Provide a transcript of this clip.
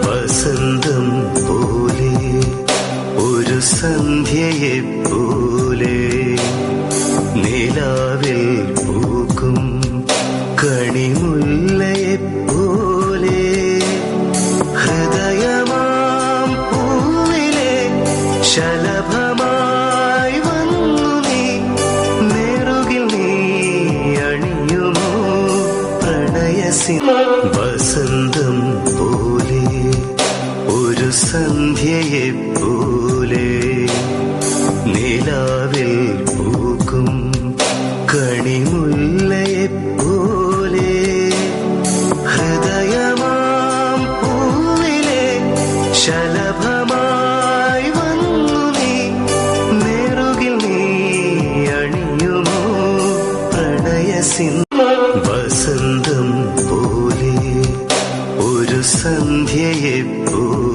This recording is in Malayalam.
വസന്തം പോലെ ഒരു സന്ധ്യയെ പോലെ നിലാവിൽ പൂക്കും കണിമുല്ലയെ പോലെ ഹൃദയമാം പൂവിലെ ശലഭമായി വന്നു നീ നെറുകിൽ നീ അണിയുമോ പ്രണയസി വസന്തം പോലെ ഒരു സന്ധ്യയെ പോലെ നിലാവിൽ പൂക്കും കണിമുല്ലയെ പോലെ ഹൃദയമാം പൂവിലെ ശലഭമായി വന്നു നീ നെറുകിൽ നീ അണിയുമോ പ്രണയസിൻ വസന്തം പോലെ ഒരു സന്ധ്യയെ പോലെ